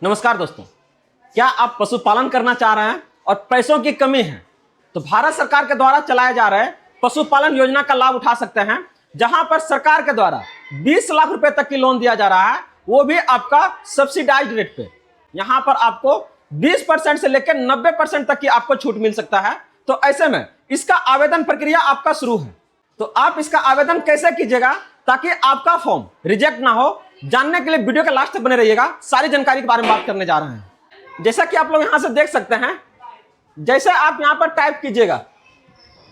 नमस्कार दोस्तों, क्या आप पशुपालन करना चाह रहे हैं और पैसों की कमी है तो भारत सरकार के द्वारा चलाए जा रहे पशुपालन योजना का लाभ उठा सकते हैं, जहां पर सरकार के द्वारा 20 लाख रुपए तक की लोन दिया जा रहा है, वो भी आपका सब्सिडाइज्ड रेट पे। यहां पर आपको 20% से लेकर 90% तक की आपको छूट मिल सकता है। तो ऐसे में इसका आवेदन प्रक्रिया आपका शुरू है। तो आप इसका आवेदन कैसे कीजिएगा ताकि आपका फॉर्म रिजेक्ट ना हो, जानने के लिए वीडियो के लास्ट तक बने रहिएगा। सारी जानकारी के बारे में बात करने जा रहे हैं। जैसा कि आप लोग यहां से देख सकते हैं, जैसे आप यहां पर टाइप कीजिएगा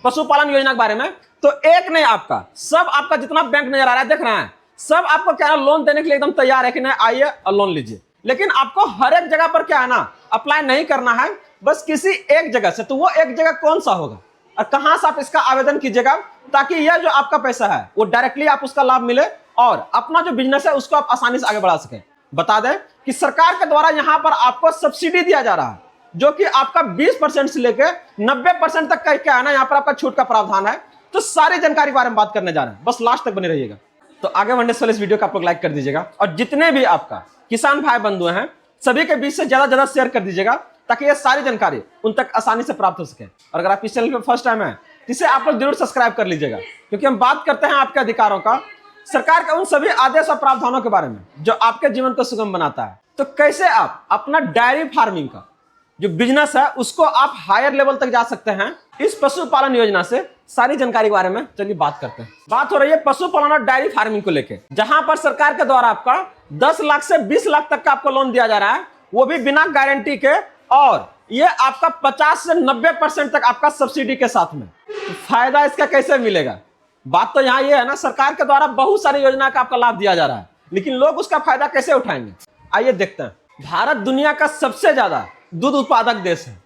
पशुपालन योजना के बारे में, तो एक नहीं आपका सब आपका जितना बैंक नजर आ रहा है, देख रहे हैं, सब आपको क्या है लोन देने के लिए एकदम तैयार है कि नहीं आइए और लोन लीजिए। लेकिन आपको हर एक जगह पर क्या है ना अप्लाई नहीं करना है, बस किसी एक जगह से। तो वो एक जगह कौन सा होगा और कहां से आप इसका आवेदन कीजिएगा ताकि यह जो आपका पैसा है वो डायरेक्टली आप उसका लाभ मिले और अपना जो बिजनेस है उसको आप आसानी से आगे बढ़ा सके। बता दें कि सरकार के द्वारा यहां पर आपको सब्सिडी दिया जा रहा है, जो कि आपका 20% से लेकर 90% तक का क्या है ना यहाँ पर आपका छूट का प्रावधान है। तो सारी जानकारी के बारे में बात करने जा रहे हैं, बस लास्ट तक बने रहिएगा। तो आगे बढ़ने से पहले इस वीडियो को आप लोग लाइक कर दीजिएगा और जितने भी आपका किसान भाई बंधु हैं सभी के बीच से ज्यादा शेयर कर दीजिएगा ताकि ये सारी जानकारी उन तक आसानी से प्राप्त हो सके। और अगर आप इस चैनल पर फर्स्ट टाइम है तो इसे आप लोग जरूर सब्सक्राइब कर लीजिएगा, क्योंकि हम बात करते हैं आपके अधिकारों का, सरकार के उन सभी आदेश और प्रावधानों के बारे में जो आपके जीवन को सुगम बनाता है। तो कैसे आप अपना डेयरी फार्मिंग का जो बिजनेस है उसको आप हायर लेवल तक जा सकते हैं इस पशुपालन योजना से, सारी जानकारी के बारे में चलिए बात करते हैं। बात हो रही है पशुपालन और डेयरी फार्मिंग को लेकर, जहां पर सरकार के द्वारा आपका 10 लाख से 20 लाख तक का आपको लोन दिया जा रहा है, वो भी बिना गारंटी के, और ये आपका 50 से 90% तक आपका सब्सिडी के साथ में। तो फायदा इसका कैसे मिलेगा? बात तो यहाँ ये है ना, सरकार के द्वारा बहुत सारी योजना का आपका लाभ दिया जा रहा है, लेकिन लोग उसका फायदा कैसे उठाएंगे आइए देखते हैं। भारत दुनिया का सबसे ज्यादा दूध उत्पादक देश है।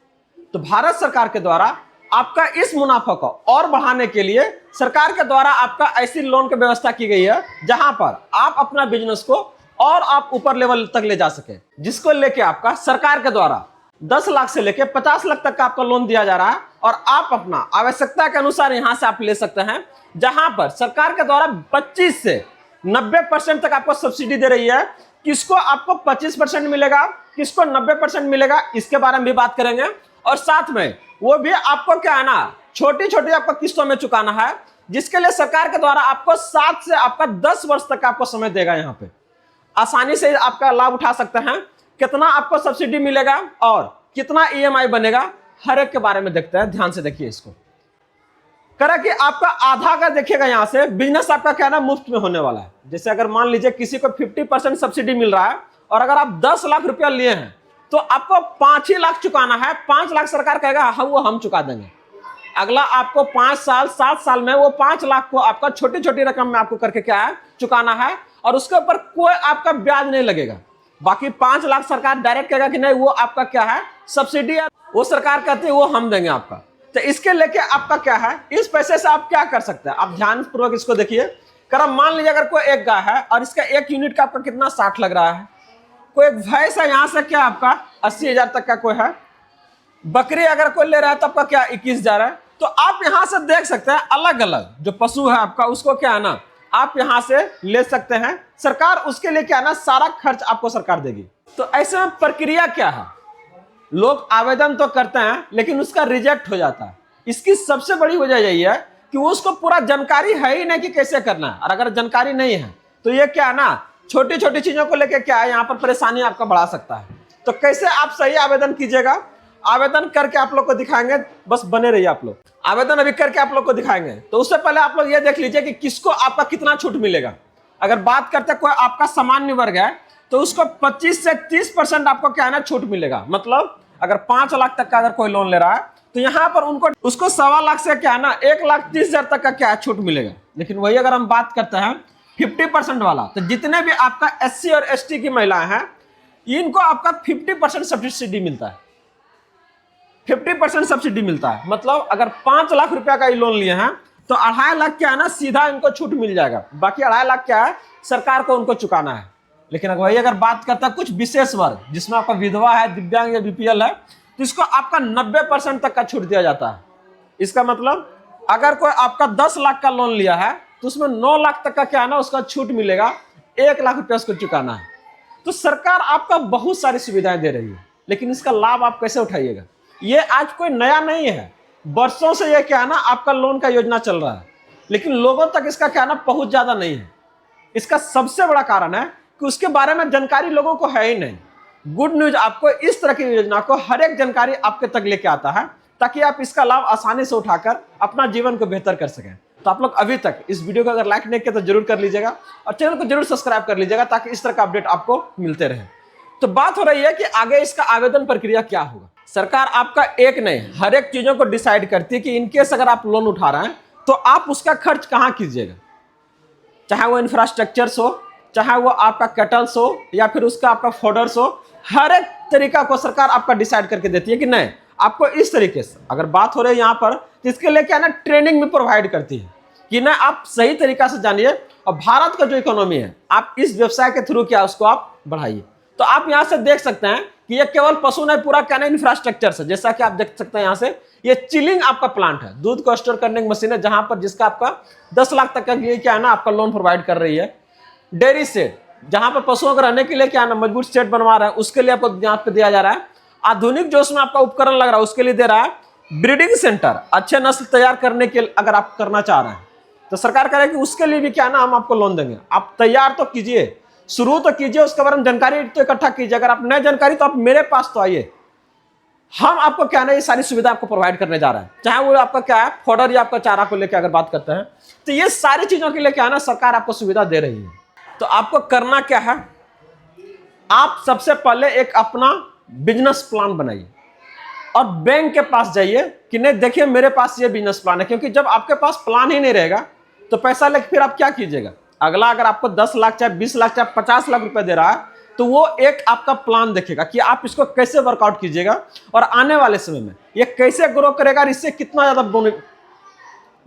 तो भारत सरकार के द्वारा आपका इस मुनाफा को और बढ़ाने के लिए सरकार के द्वारा आपका ऐसी लोन की व्यवस्था की गई है जहां पर आप अपना बिजनेस को और आप ऊपर लेवल तक ले जा सके, जिसको लेके आपका सरकार के द्वारा 10 लाख से लेके 50 लाख तक का आपका लोन दिया जा रहा है और आप अपना आवश्यकता के अनुसार यहां से आप ले सकते हैं, जहां पर सरकार के द्वारा 25 से 90% तक आपको सब्सिडी दे रही है। किसको आपको 25% मिलेगा, किसको 90% मिलेगा, इसके बारे में भी बात करेंगे। और साथ में वो भी आपको क्या है ना छोटी छोटी आपको किस्तों में चुकाना है, जिसके लिए सरकार के द्वारा आपको 7 से आपका 10 वर्ष तक आपको समय देगा। यहाँ पे आसानी से आपका लाभ उठा सकते हैं। कितना आपको सब्सिडी मिलेगा और कितना ईएमआई बनेगा, हर एक के बारे में देखते हैं। ध्यान से देखिए इसको। करा कि आपका आधा का देखिएगा, यहाँ से बिजनेस आपका क्या ना मुफ्त में होने वाला है। जैसे अगर मान लीजिए किसी को 50% सब्सिडी मिल रहा है और अगर आप 10 लाख रुपया लिए हैं तो आपको 5 ही लाख चुकाना है। 5 लाख सरकार कहेगा हाँ वो हम चुका देंगे। अगला आपको 5 साल 7 साल में वो 5 लाख को आपका छोटी छोटी रकम में आपको करके क्या है चुकाना है, और उसके ऊपर कोई आपका ब्याज नहीं लगेगा। बाकी 5 लाख सरकार डायरेक्ट कहेगा कि नहीं वो आपका क्या है सब्सिडी है, वो सरकार कहती है वो हम देंगे आपका। तो इसके लेके आपका क्या है, इस पैसे से आप क्या कर सकते हैं, आप ध्यान पूर्वक इसको देखिए। कर मान लीजिए अगर कोई एक गाय है और इसका 1 यूनिट का आपका कितना 60 लग रहा है, कोई एक भैंस है यहाँ से क्या आपका 80,000 तक का कोई है, बकरी अगर कोई ले रहा है तो आपका क्या 21,000 है। तो आप यहाँ से देख सकते हैं अलग अलग जो पशु है आपका उसको क्या है ना आप यहाँ से ले सकते हैं। सरकार उसके लिए क्या है ना सारा खर्च आपको सरकार देगी। तो ऐसे में प्रक्रिया क्या है, लोग आवेदन तो करते हैं लेकिन उसका रिजेक्ट हो जाता है। इसकी सबसे बड़ी वजह यही है कि उसको पूरा जानकारी है ही नहीं कि कैसे करना है, और अगर जानकारी नहीं है तो ये क्या है ना छोटी छोटी चीजों को लेकर क्या है यहाँ पर परेशानी आपका बढ़ा सकता है। तो कैसे आप सही आवेदन कीजिएगा, आवेदन करके आप लोग को दिखाएंगे, बस बने रहिए आप लोग। आवेदन अभी करके आप लोग को दिखाएंगे। तो उससे पहले आप लोग ये देख लीजिए कि किसको आपका कितना छूट मिलेगा। अगर बात करते कोई आपका सामान्य वर्ग है तो उसको 25 से 30% आपको क्या है ना छूट मिलेगा। मतलब अगर 5 लाख तक का अगर कोई लोन ले रहा है तो यहाँ पर उनको उसको 1.25 लाख से क्या है ना 1,30,000 तक का क्या छूट मिलेगा। लेकिन वही अगर हम बात करते हैं 50% वाला, तो जितने भी आपका SC और ST की महिलाएं हैं इनको आपका 50% सब्सिडी मिलता है। 50% सब्सिडी मिलता है। मतलब अगर 5 लाख रुपया का लोन लिए हैं तो 2.5 लाख क्या है ना सीधा इनको छूट मिल जाएगा, बाकी 2.5 लाख क्या है सरकार को उनको चुकाना है। लेकिन वही अगर बात करता है कुछ विशेष वर्ग जिसमें आपका विधवा है, दिव्यांग या BPL है, तो इसको आपका 90% तक का छूट दिया जाता है। इसका मतलब अगर कोई आपका 10 लाख का लोन लिया है तो उसमें 9 लाख तक का क्या है ना उसका छूट मिलेगा, 1 लाख रुपया उसको चुकाना है। तो सरकार आपका बहुत सारी सुविधाएं दे रही है, लेकिन इसका लाभ आप कैसे उठाइएगा? ये आज कोई नया नहीं है, वर्षों से ये क्या है ना आपका लोन का योजना चल रहा है, लेकिन लोगों तक इसका क्या ना पहुंच ज्यादा नहीं है। इसका सबसे बड़ा कारण है कि उसके बारे में जानकारी लोगों को है ही नहीं। गुड न्यूज, आपको इस तरह की योजना को हर एक जानकारी आपके तक लेके आता है, ताकि आप इसका लाभ आसानी से उठाकर अपना जीवन को बेहतर कर सकें। तो आप लोग अभी तक इस वीडियो को अगर लाइक नहीं किया तो जरूर कर लीजिएगा, और चैनल को जरूर सब्सक्राइब कर लीजिएगा, ताकि इस तरह का अपडेट आपको मिलते रहे। तो बात हो रही है कि आगे इसका आवेदन प्रक्रिया क्या होगा। सरकार आपका एक नहीं, हर एक चीजों को डिसाइड करती है कि इनकेस अगर आप लोन उठा रहे हैं तो आप उसका खर्च कहां कीजिएगा, चाहे वो इंफ्रास्ट्रक्चर्स हो, चाहे वो आपका कैटल्स हो, या फिर उसका आपका फोडर्स हो। हर एक तरीका को सरकार आपका डिसाइड करके देती है कि नहीं, आपको इस तरीके से अगर बात हो रही है यहाँ पर, तो इसके लिए क्या ना ट्रेनिंग भी प्रोवाइड करती है कि ना आप सही तरीका से जानिए, और भारत का जो इकोनॉमी है आप इस व्यवसाय के थ्रू क्या उसको आप बढ़ाइए। तो आप यहाँ से देख सकते हैं कि ये केवल पशु नहीं, पूरा क्या ना इंफ्रास्ट्रक्चर है। जैसा कि आप देख सकते हैं यहाँ से, ये चिलिंग आपका प्लांट है, दूध को स्टोर करने की मशीन है, जहां पर जिसका आपका 10 लाख तक का ये क्या है ना आपका लोन प्रोवाइड कर रही है। डेयरी सेट, जहां पर पशुओं को रहने के लिए क्या है ना मजबूत सेट बनवा रहा है, उसके लिए आपको यहाँ पे दिया जा रहा है। आधुनिक जो उसमें आपका उपकरण लग रहा है उसके लिए दे रहा है। ब्रीडिंग सेंटर, अच्छे नस्ल तैयार करने के अगर आप करना चाह रहे हैं तो सरकार कह रही है कि उसके लिए भी क्या है ना हम आपको लोन देंगे। आप तैयार तो कीजिए, शुरू तो कीजिए, उसके बारे में जानकारी तो इकट्ठा कीजिए। अगर आप नए जानकारी तो आप मेरे पास तो आइए, हम आपको क्या ना ये सारी सुविधा आपको प्रोवाइड करने जा रहे हैं। चाहे वो आपका क्या है फॉडर या आपका चारा को लेकर अगर बात करते हैं, तो ये सारी चीजों के लिए क्या है ना सरकार आपको सुविधा दे रही है। तो आपको करना क्या है, आप सबसे पहले एक अपना बिजनेस प्लान बनाइए और बैंक के पास जाइए कि नहीं देखिए मेरे पास ये बिजनेस प्लान है। क्योंकि जब आपके पास प्लान ही नहीं रहेगा तो पैसा लेकर फिर आप क्या कीजिएगा। अगला अगर आपको 10 लाख चाहे 20 लाख चाहे 50 लाख रुपए दे रहा है, तो वो एक आपका प्लान देखेगा कि आप इसको कैसे वर्कआउट कीजिएगा और आने वाले समय में ये कैसे ग्रो करेगा और इससे कितना ज्यादा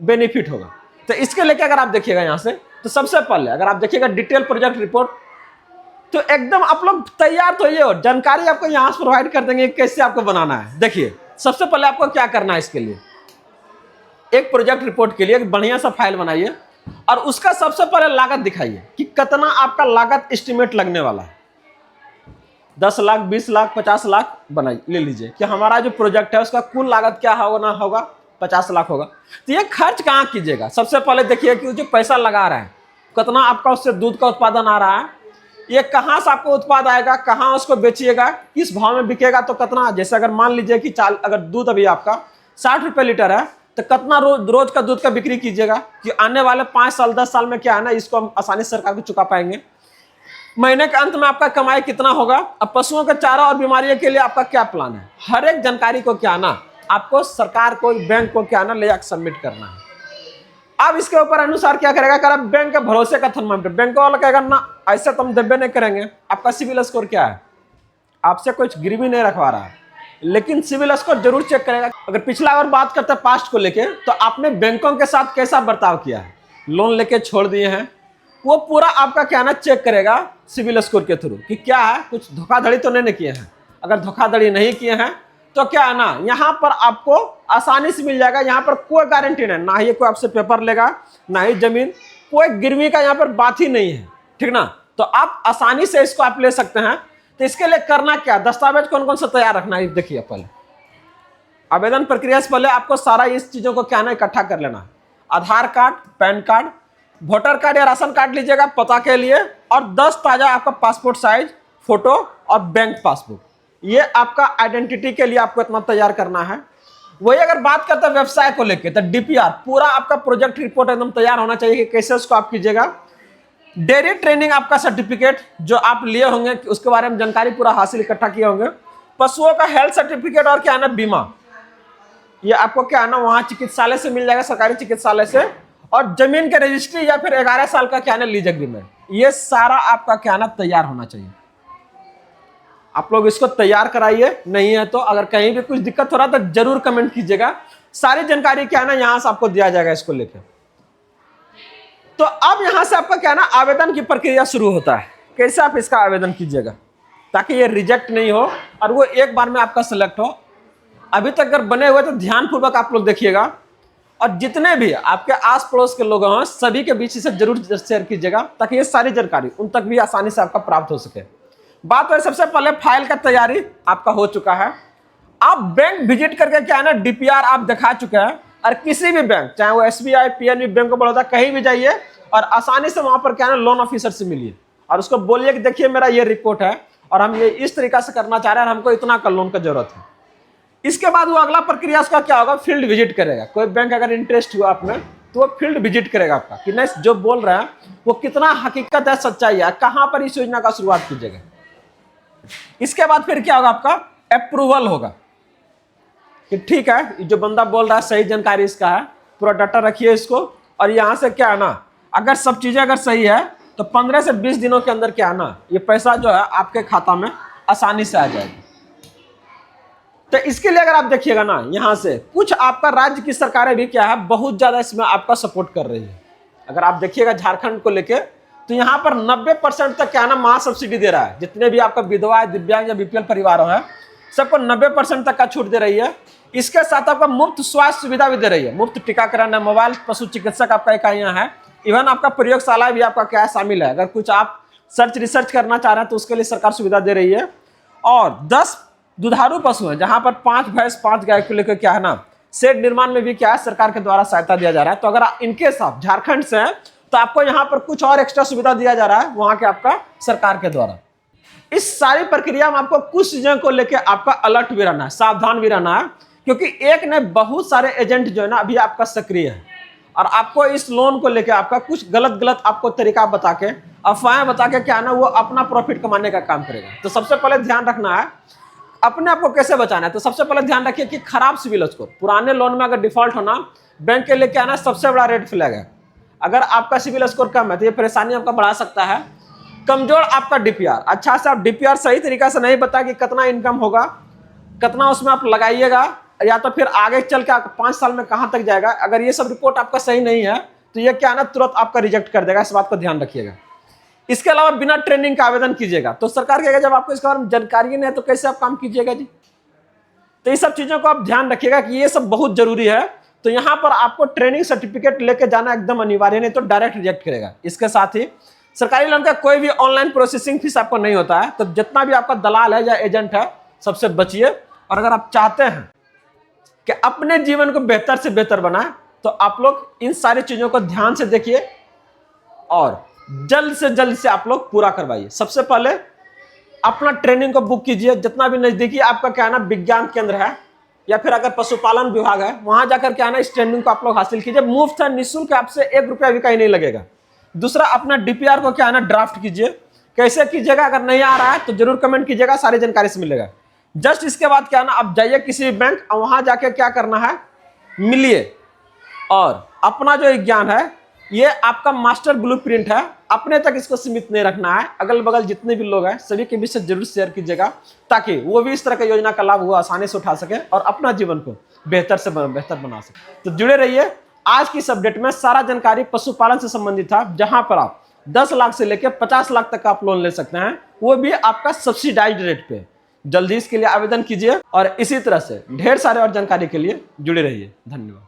बेनिफिट होगा। तो इसके लेके अगर आप देखिएगा यहाँ से, तो सबसे पहले अगर आप देखिएगा डिटेल प्रोजेक्ट रिपोर्ट, तो एकदम आप लोग तैयार तो ये हो, जानकारी आपको यहाँ से प्रोवाइड कर देंगे कैसे आपको बनाना है। देखिए सबसे पहले आपको क्या करना है, इसके लिए एक प्रोजेक्ट रिपोर्ट के लिए एक बढ़िया सा फाइल बनाइए और उसका सबसे पहले लागत दिखाइए कि कितना आपका लागत एस्टिमेट लगने वाला है। 10 लाख 20 लाख 50 लाख बनाइए, ले लीजिए कि हमारा जो प्रोजेक्ट है उसका कुल लागत क्या होगा ना होगा 50 लाख होगा। तो ये खर्च कहाँ कीजिएगा, सबसे पहले देखिए कि जो पैसा लगा रहा है कितना आपका उससे दूध का उत्पादन आ रहा है, ये कहाँ से आपको उत्पाद आएगा, कहाँ उसको बेचिएगा, किस भाव में बिकेगा, तो कितना। जैसे अगर मान लीजिए कि अगर दूध अभी आपका 60 रुपये लीटर है, तो कितना रोज का दूध का बिक्री कीजिएगा कि आने वाले 5 साल 10 साल में क्या है ना इसको हम आसानी से सरकार को चुका पाएंगे। महीने के अंत में आपका कमाई कितना होगा। अब पशुओं का चारा और बीमारियों के लिए आपका क्या प्लान है, हर एक जानकारी को क्या ना आपको सरकार को बैंक को क्या ना ले जाकर सबमिट करना है। अब इसके ऊपर अनुसार क्या करेगा, कर बैंक के भरोसे का थर्मामीटर, बैंक वाला कहेगा ना ऐसे तो हम देबे नहीं करेंगे। आपका सिविल स्कोर क्या है, आपसे कुछ गिरवी नहीं रखवा रहा है, लेकिन सिविल स्कोर जरूर चेक करेगा। अगर पिछला अगर बात करते हैं पास्ट को लेके, तो आपने बैंकों के साथ कैसा बर्ताव किया है, लोन लेके छोड़ दिए हैं, वो पूरा आपका क्या ना चेक करेगा सिविल स्कोर के थ्रू कि क्या है कुछ धोखाधड़ी तो नहीं किए हैं। अगर धोखाधड़ी नहीं किए हैं तो क्या है ना यहाँ पर आपको आसानी से मिल जाएगा। यहाँ पर कोई गारंटी नहीं, ना ही कोई आपसे पेपर लेगा, ना ही जमीन, कोई गिरवी का यहाँ पर बात ही नहीं है, ठीक ना। तो आप आसानी से इसको आप ले सकते हैं। तो इसके लिए करना क्या, दस्तावेज कौन कौन सा तैयार रखना है, देखिए पहले आवेदन प्रक्रिया से पहले आपको सारा इस चीजों को क्या ना इकट्ठा कर लेना है। Aadhaar card, PAN card, voter card या राशन कार्ड लीजिएगा पता के लिए, और 10 ताजा आपका पासपोर्ट साइज फोटो और बैंक पासबुक, ये आपका आइडेंटिटी के लिए आपको इतना तैयार करना है। वही अगर बात करते हैं व्यवसाय को लेकर, तो डीपीआर पूरा आपका प्रोजेक्ट रिपोर्ट एकदम तैयार होना चाहिए कि कैसे उसको आप कीजिएगा। डेयरी ट्रेनिंग आपका सर्टिफिकेट जो आप लिए होंगे उसके बारे में जानकारी पूरा हासिल इकट्ठा किए होंगे। पशुओं का हेल्थ सर्टिफिकेट और क्या है ना बीमा, ये आपको क्या है ना वहाँ चिकित्सालय से मिल जाएगा, सरकारी चिकित्सालय से। और जमीन के रजिस्ट्री या फिर 11 साल का क्या है ना लीज एग्रीमेंट, ये सारा आपका क्या है ना तैयार होना चाहिए। आप लोग इसको तैयार कराइए, नहीं है तो अगर कहीं भी कुछ दिक्कत हो रहा तो जरूर कमेंट कीजिएगा। सारी जानकारी क्या है ना यहाँ से आपको दिया जाएगा इसको लेकर। तो अब यहां से आपका क्या है ना आवेदन की प्रक्रिया शुरू होता है, कैसे आप इसका आवेदन कीजिएगा ताकि ये रिजेक्ट नहीं हो और वो एक बार में आपका सिलेक्ट हो। अभी तक अगर बने हुए तो ध्यानपूर्वक आप लोग देखिएगा, और जितने भी आपके आस पड़ोस के लोग हैं सभी के बीच इसे जरूर शेयर कीजिएगा ताकि ये सारी जानकारी उन तक भी आसानी से आपका प्राप्त हो सके। बात है सबसे पहले फाइल का तैयारी आपका हो चुका है। आप बैंक विजिट करके क्या है ना डीपीआर आप दिखा चुके हैं, और किसी भी बैंक चाहे वो SBI, PNB, bank of Baroda, कहीं भी जाइए और आसानी से वहां पर क्या है ना लोन ऑफिसर से मिलिए और उसको बोलिए कि देखिए मेरा ये रिपोर्ट है और हम ये इस तरीका से करना चाह रहे हैं और हमको इतना का लोन का जरूरत है। इसके बाद वो अगला प्रक्रिया उसका क्या होगा, फील्ड विजिट करेगा। कोई बैंक अगर इंटरेस्ट हुआ आपने तो वो फील्ड विजिट करेगा आपका कि नहीं जो बोल रहे हैं वो कितना हकीकत है, सच्चाई है, कहां पर इस योजना का शुरुआत कीजिएगा। इसके बाद फिर क्या होगा, आपका अप्रूवल होगा कि ठीक है जो बंदा बोल रहा है सही जानकारी इसका है, पूरा डाटा रखिए इसको, और यहां से क्या है ना अगर सब चीजें अगर सही है तो 15 से 20 दिनों के अंदर क्या है ना ये पैसा जो है आपके खाता में आसानी से आ जाएगा। तो इसके लिए अगर आप देखिएगा ना यहां से कुछ आपका राज्य की सरकारें भी क्या है बहुत ज्यादा इसमें आपका सपोर्ट कर रही है। अगर आप देखिएगा झारखंड को लेके तो यहाँ पर 90% तक क्या है ना महा सब्सिडी दे रहा है। जितने भी आपका विधवा, दिव्यांग या बीपीएल परिवार है सबको 90% तक का छूट दे रही है। इसके साथ आपका मुफ्त स्वास्थ्य सुविधा भी दे रही है, मुफ्त टीकाकरण है, मोबाइल पशु चिकित्सक आपका इकाइयां है, इवन आपका प्रयोगशाला भी आपका क्या है शामिल है। अगर कुछ आप रिसर्च करना चाह रहे हैं तो उसके लिए सरकार सुविधा दे रही है। और 10 दुधारू पशु हैं जहां पर 5 भैंस 5 गाय को लेकर क्या है ना शेड निर्माण में भी क्या है सरकार के द्वारा सहायता दिया जा रहा है। तो अगर आप इनके साथ झारखंड से हैं तो आपको यहाँ पर कुछ और एक्स्ट्रा सुविधा दिया जा रहा है वहां के आपका सरकार के द्वारा। इस सारी प्रक्रिया में आपको कुछ चीजों को लेकर आपका अलर्ट भी रहना है, सावधान भी रहना है, क्योंकि एक ने बहुत सारे एजेंट जो है ना अभी आपका सक्रिय है और आपको इस लोन को लेकर आपका कुछ गलत आपको तरीका बता के, अफवाहें बता के क्या ना वो अपना प्रॉफिट कमाने का काम करेगा। तो सबसे पहले ध्यान रखना है अपने आप को कैसे बचाना है। तो सबसे पहले ध्यान रखिए कि खराब सिविल स्कोर, पुराने लोन में अगर डिफॉल्ट होना बैंक के लिए क्या ना सबसे बड़ा रेड फ्लैग है। अगर आपका सिविल स्कोर कम है तो ये परेशानी आपका बढ़ा सकता है। कमजोर आपका डीपीआर, अच्छा से आप डीपीआर सही तरीका से नहीं बता कि कितना इनकम होगा, कितना उसमें आप लगाइएगा, या तो फिर आगे चल के 5 साल में कहां तक जाएगा। अगर ये सब रिपोर्ट आपका सही नहीं है तो ये क्या ना तुरंत आपका रिजेक्ट कर देगा, इस बात को ध्यान रखिएगा। इसके अलावा बिना ट्रेनिंग का आवेदन कीजिएगा तो सरकार कहेगा जब आपको इसके बारे में जानकारी नहीं है तो कैसे आप काम कीजिएगा जी। तो ये सब चीजों को आप ध्यान रखिएगा कि ये सब बहुत जरूरी है। तो यहां पर आपको ट्रेनिंग सर्टिफिकेट लेके जाना एकदम अनिवार्य, नहीं तो डायरेक्ट रिजेक्ट करेगा। इसके साथ ही सरकारी लोन का कोई भी ऑनलाइन प्रोसेसिंग फीस आपको नहीं होता है। तो जितना भी आपका दलाल है या एजेंट है सबसे बचिए। और अगर आप चाहते हैं कि अपने जीवन को बेहतर से बेहतर बनाए तो आप लोग इन सारी चीजों को ध्यान से देखिए और जल्द से आप लोग पूरा करवाइए। सबसे पहले अपना ट्रेनिंग को बुक कीजिए, जितना भी नजदीकी आपका क्या है ना विज्ञान केंद्र है या फिर अगर पशुपालन विभाग है वहां जाकर क्या है ना इस ट्रेनिंग को आप लोग हासिल कीजिए। मुफ्त है, निःशुल्क, आपसे 1 रुपया भी कहीं नहीं लगेगा। दूसरा, अपना डीपीआर को क्या है ना ड्राफ्ट कीजिए। कैसे कीजिएगा, अगर नहीं आ रहा है तो जरूर कमेंट कीजिएगा, सारी जानकारी से मिलेगा। जस्ट इसके बाद क्या है ना आप जाइए किसी भी बैंक और वहां जाके क्या करना है, मिलिए और अपना जो ज्ञान है ये आपका मास्टर ब्लूप्रिंट है, अपने तक इसको सीमित नहीं रखना है। अगल बगल जितने भी लोग हैं सभी के बीच से जरूर शेयर कीजिएगा ताकि वो भी इस तरह की योजना का लाभ वो आसानी से उठा सके और अपना जीवन को बेहतर से बेहतर बना सके। तो जुड़े रहिए। आज की इस अपडेट में सारा जानकारी पशुपालन से संबंधित था, जहां पर आप 10 लाख से लेकर 50 लाख तक का आप लोन ले सकते हैं, वो भी आपका सब्सिडाइज्ड रेट पे। जल्दी इसके लिए आवेदन कीजिए और इसी तरह से ढेर सारे और जानकारी के लिए जुड़े रहिए। धन्यवाद।